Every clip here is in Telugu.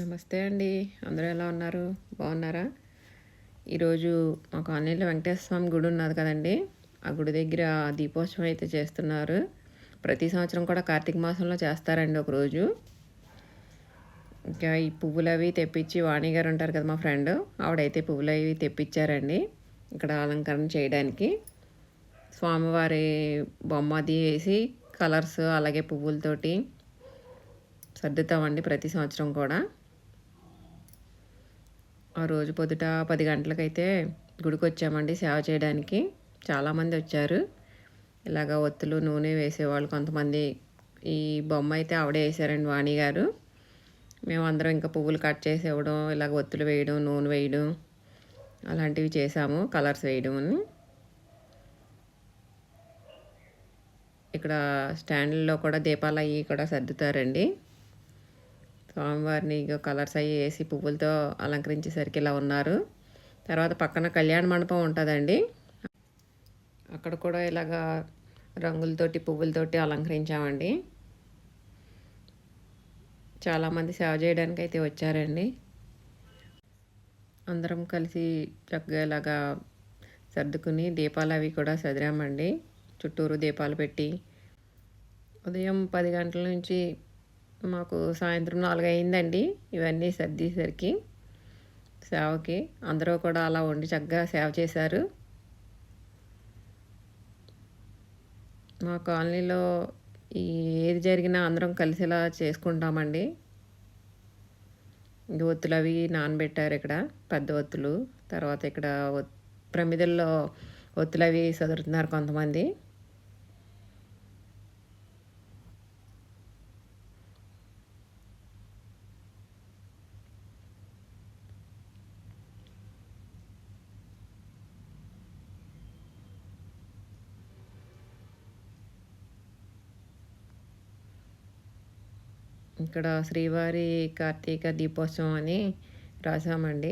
నమస్తే అండి. అందరూ ఎలా ఉన్నారు? బాగున్నారా? ఈరోజు మా కాలనీలో వెంకటేశ్వర స్వామి గుడి ఉన్నది కదండి. ఆ గుడి దగ్గర దీపోత్సవం అయితే చేస్తున్నారు. ప్రతి సంవత్సరం కూడా కార్తీక మాసంలో చేస్తారండి ఒకరోజు. ఇంకా ఈ పువ్వులు అవి తెప్పించి వాణి గారు ఉంటారు కదా మా ఫ్రెండ్, ఆవిడైతే పువ్వులు అవి తెప్పించారండి ఇక్కడ అలంకరణ చేయడానికి. స్వామివారి బొమ్మ అది వేసి కలర్స్ అలాగే పువ్వులతోటి సర్దుతామండి ప్రతి సంవత్సరం కూడా. ఆ రోజు పొద్దుట 10 గంటలకైతే గుడికి వచ్చామండి సేవ చేయడానికి. చాలామంది వచ్చారు. ఇలాగ ఒత్తులు నూనె వేసేవాళ్ళు కొంతమంది. ఈ బొమ్మ అయితే ఆవిడే వేసారండి వాణి గారు. మేమందరం ఇంకా పువ్వులు కట్ చేసి ఇవ్వడం, ఇలాగ ఒత్తులు వేయడం, నూనె వేయడం అలాంటివి చేసాము, కలర్స్ వేయడం అని. ఇక్కడ స్టాండ్లో కూడా దీపాలు అవి కూడా సర్దుతారండి. స్వామివారిని కలర్స్ అవి వేసి పువ్వులతో అలంకరించేసరికి ఇలా ఉన్నారు. తర్వాత పక్కన కళ్యాణ మండపం ఉంటుందండి. అక్కడ కూడా ఇలాగా రంగులతోటి పువ్వులతోటి అలంకరించామండి. చాలామంది సేవ చేయడానికి అయితే వచ్చారండి. అందరం కలిసి చక్కగా ఇలాగా సర్దుకుని దీపాలు అవి కూడా సదిరామండి. చుట్టూరు దీపాలు పెట్టి ఉదయం 10 గంటల నుంచి మాకు సాయంత్రం 4 అయిందండి ఇవన్నీ సర్దేసరికి సేవకి. అందరూ కూడా అలా వండి చక్కగా సేవ చేశారు. మా కాలనీలో ఏది జరిగినా అందరం కలిసిలా చేసుకుంటామండి. ఒత్తులు అవి నానబెట్టారు ఇక్కడ, పెద్ద ఒత్తులు. తర్వాత ఇక్కడ ప్రమిదల్లో ఒత్తులు అవి సదురుతున్నారు కొంతమంది. ఇక్కడ శ్రీవారి కార్తీక దీపోత్సవం అని రాసామండి.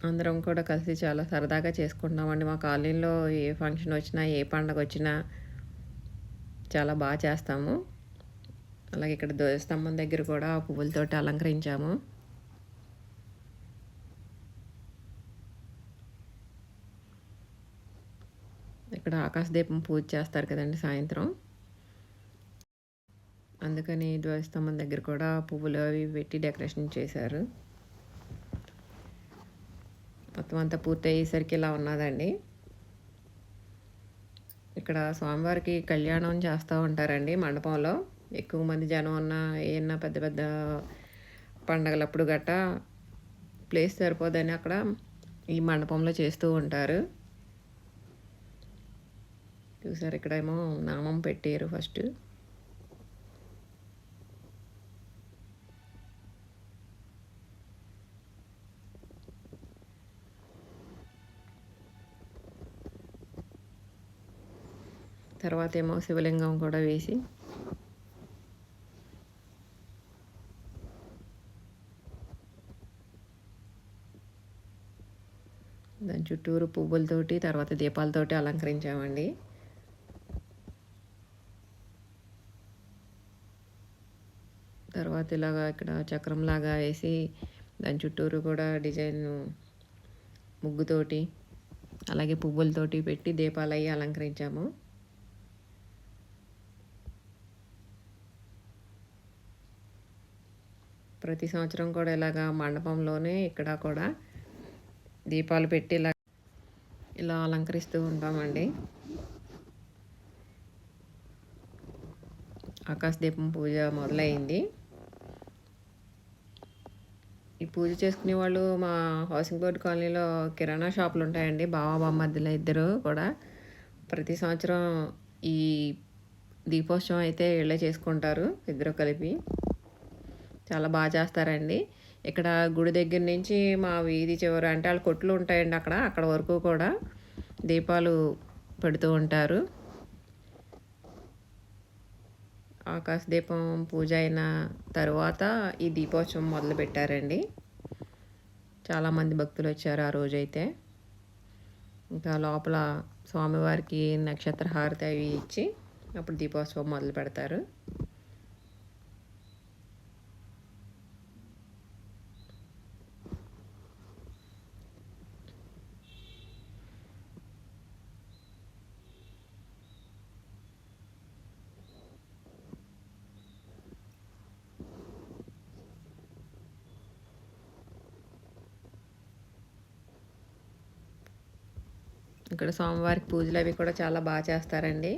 అందరం కూడా కలిసి చాలా సరదాగా చేసుకుంటున్నామండి. మా కాలనీలో ఏ ఫంక్షన్ వచ్చినా, ఏ పండగ వచ్చినా చాలా బాగా చేస్తాము. అలాగే ఇక్కడ ధ్వజస్తంభం దగ్గర కూడా పువ్వులతోటి అలంకరించాము. ఇక్కడ ఆకాశదీపం పూజ చేస్తారు కదండి సాయంత్రం. అందుకని ధ్వజస్తంభం దగ్గర కూడా పువ్వులు అవి పెట్టి డెకరేషన్ చేశారు. మొత్తం అంతా పూర్తి అయ్యేసరికి ఇలా ఉన్నదండి. ఇక్కడ స్వామివారికి కళ్యాణం చేస్తూ ఉంటారండి మండపంలో. ఎక్కువ మంది జనం ఉన్న ఏమన్నా పెద్ద పెద్ద పండగలప్పుడు గట్టా ప్లేస్ సరిపోదని అక్కడ ఈ మండపంలో చేస్తూ ఉంటారు. చూసారు, ఇక్కడేమో నామం పెట్టారు ఫస్ట్. తర్వాత ఏమో శివలింగం కూడా వేసి దాని చుట్టూరు పువ్వులతోటి తర్వాత దీపాలతోటి అలంకరించామండి. తర్వాత ఇలాగా ఇక్కడ చక్రంలాగా వేసి దాని చుట్టూరు కూడా డిజైన్ ముగ్గుతోటి అలాగే పువ్వులతోటి పెట్టి దీపాలు అవి అలంకరించాము. ప్రతి సంవత్సరం కూడా ఇలాగా మండపంలోనే ఇక్కడ కూడా దీపాలు పెట్టి ఇలా అలంకరిస్తూ ఉంటామండి. ఆకాశదీపం పూజ మొదలైంది. ఈ పూజ చేసుకునే వాళ్ళు మా హౌసింగ్ బోర్డు కాలనీలో కిరాణా షాపులు ఉంటాయండి. బావ బామ్మర్దులు ఇద్దరు కూడా ప్రతి సంవత్సరం ఈ దీపోత్సవం అయితే వీళ్ళే చేసుకుంటారు, ఇద్దరు కలిపి. చాలా బాగా చేస్తారండి. ఇక్కడ గుడి దగ్గర నుంచి మా వీధి చివరి అంటే వాళ్ళ కొట్లు ఉంటాయండి, అక్కడ వరకు కూడా దీపాలు పెడుతూ ఉంటారు. ఆకాశదీపం పూజ అయిన తరువాత ఈ దీపోత్సవం మొదలుపెట్టారండి. చాలామంది భక్తులు వచ్చారు ఆ రోజైతే. ఇంకా లోపల స్వామివారికి నక్షత్ర హారతి అవి ఇచ్చి అప్పుడు దీపోత్సవం మొదలు పెడతారు. ఇక్కడ స్వామివారికి పూజలు అవి కూడా చాలా బాగా చేస్తారండి.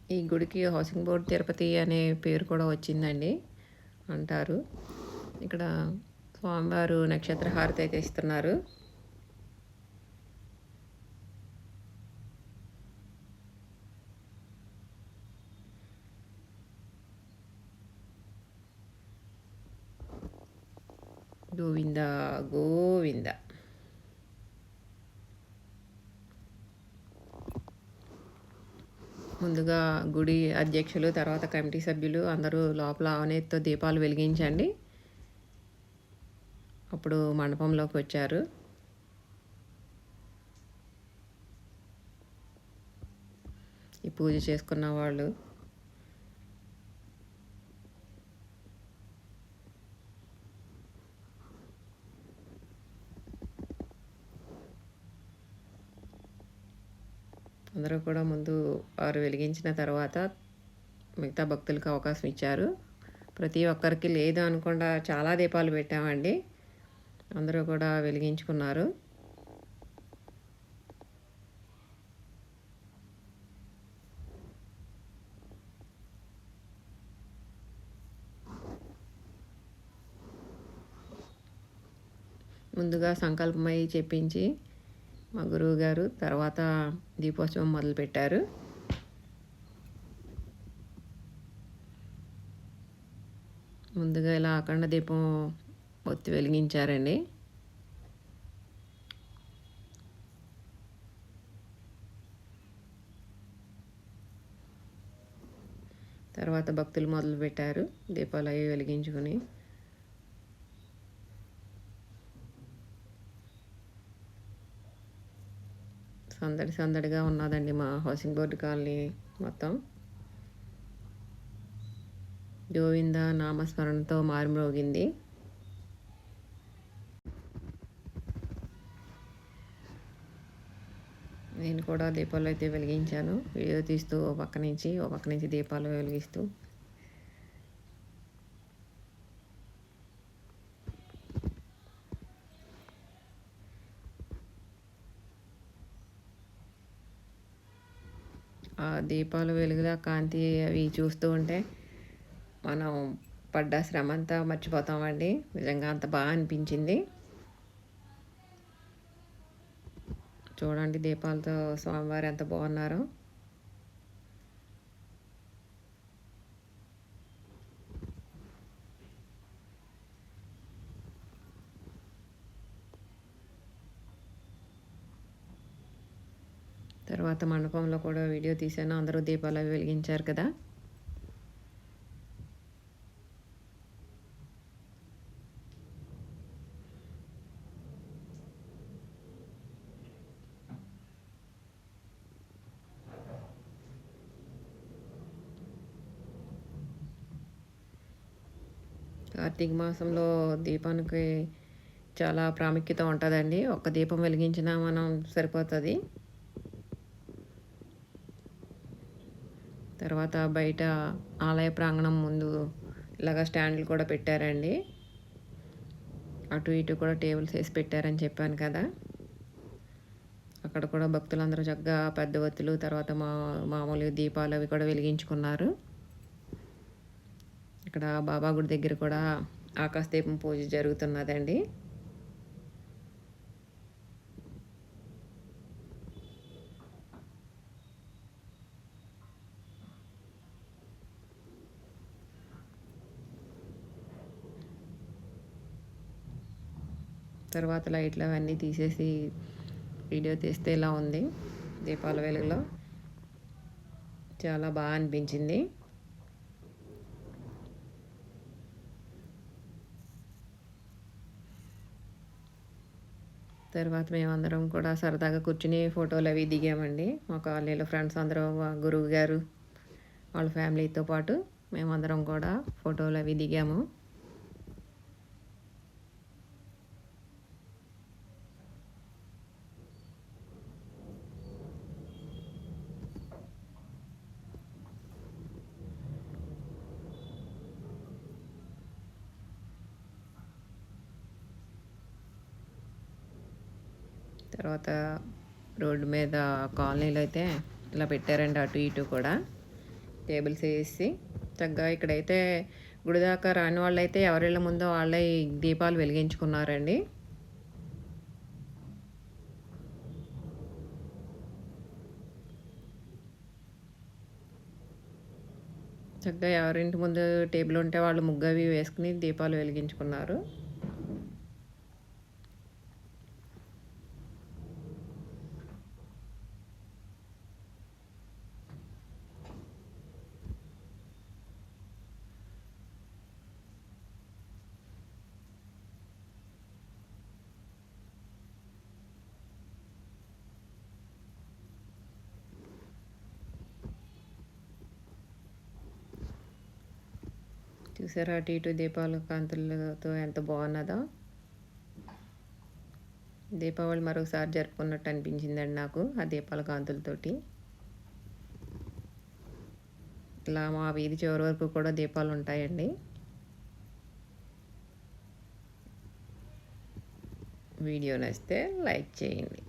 ఈ గుడికి హౌసింగ్ బోర్డ్ తిరుపతి అనే పేరు కూడా వచ్చిందండి అంటారు. ఇక్కడ స్వామివారు నక్షత్ర హారతి అయితే ఇస్తున్నారు. గోవింద గోవింద. ముందుగా గుడి అధ్యక్షులు, తర్వాత కమిటీ సభ్యులు అందరూ లోపల ఆవనేతితో దీపాలు వెలిగించండి అప్పుడు మండపంలోకి వచ్చారు. ఈ పూజ చేసుకున్న వాళ్ళు అందరూ కూడా ముందు వారు వెలిగించిన తర్వాత మిగతా భక్తులకు అవకాశం ఇచ్చారు. ప్రతి ఒక్కరికి లేదు అనకుండా చాలా దీపాలు పెట్టామండి. అందరూ కూడా వెలిగించుకున్నారు. ముందుగా సంకల్పమై చెప్పించి మా గురువు గారు తర్వాత దీపోత్సవం మొదలుపెట్టారు. ముందుగా ఇలా అఖండ దీపం ఒత్తి వెలిగించారండి. తర్వాత భక్తులు మొదలుపెట్టారు దీపాలు అవి వెలిగించుకొని. సందడిగా ఉన్నదండి మా హౌసింగ్ బోర్డు కాలనీ మొత్తం. గోవింద నామస్మరణతో మారుమ్రోగింది. నేను కూడా దీపాలు అయితే వెలిగించాను. వీడియో తీస్తూ ఓ పక్క నుంచి దీపాలు వెలిగిస్తూ. ఆ దీపాలు వెలుగులా కాంతి అవి చూస్తూ ఉంటే మనం పడ్డ శ్రమ అంతా మర్చిపోతామండి. నిజంగా అంత బాగా అనిపించింది. చూడండి దీపాలతో స్వామివారు ఎంత బాగున్నారో. తర్వాత మండపంలో కూడా వీడియో తీసాను. అందరూ దీపాలు అవి వెలిగించారు కదా. కార్తీక మాసంలో దీపానికి చాలా ప్రాముఖ్యత ఉంటుందండి. ఒక్క దీపం వెలిగించినా మనం సరిపోతుంది. తర్వాత బయట ఆలయ ప్రాంగణం ముందు ఇలాగ స్టాండ్లు కూడా పెట్టారండి. అటు ఇటు కూడా టేబుల్స్ వేసి పెట్టారని చెప్పాను కదా. అక్కడ కూడా భక్తులందరూ చక్కగా పెద్ద ఒత్తులు తర్వాత మామూలు దీపాలు అవి కూడా వెలిగించుకున్నారు. ఇక్కడ బాబా గుడి దగ్గర కూడా ఆకాశదీపం పూజ జరుగుతున్నదండి. తర్వాత లైట్లు అవన్నీ తీసేసి వీడియో తీస్తే ఇలా ఉంది దీపాల వెలుగులో. చాలా బాగా అనిపించింది. తర్వాత మేమందరం కూడా సరదాగా కూర్చుని ఫోటోలు అవి దిగామండి. మా కాలనీలో ఫ్రెండ్స్ అందరూ గురువు గారు వాళ్ళ ఫ్యామిలీతో పాటు మేమందరం కూడా ఫోటోలు అవి దిగాము. తర్వాత రోడ్డు మీద కాలనీలో అయితే ఇలా పెట్టారండి, అటు ఇటు కూడా టేబుల్స్ వేసి చక్కగా. ఇక్కడైతే గుడి దాకా రాని వాళ్ళైతే ఎవరిళ్ళ ముందో వాళ్ళే ఈ దీపాలు వెలిగించుకున్నారండి. చక్కగా ఎవరింటి ముందు టేబుల్ ఉంటే వాళ్ళు ముగ్గు అవి వేసుకుని దీపాలు వెలిగించుకున్నారు. చూసారా అటు ఇటు దీపాల కాంతులతో ఎంత బాగున్నదో. దీపావళి మరొకసారి జరుపుకున్నట్టు అనిపించిందండి నాకు ఆ దీపాల కాంతులతోటి. ఇలా మా వీధి చివరి వరకు కూడా దీపాలు ఉంటాయండి. వీడియో నచ్చితే లైక్ చేయండి.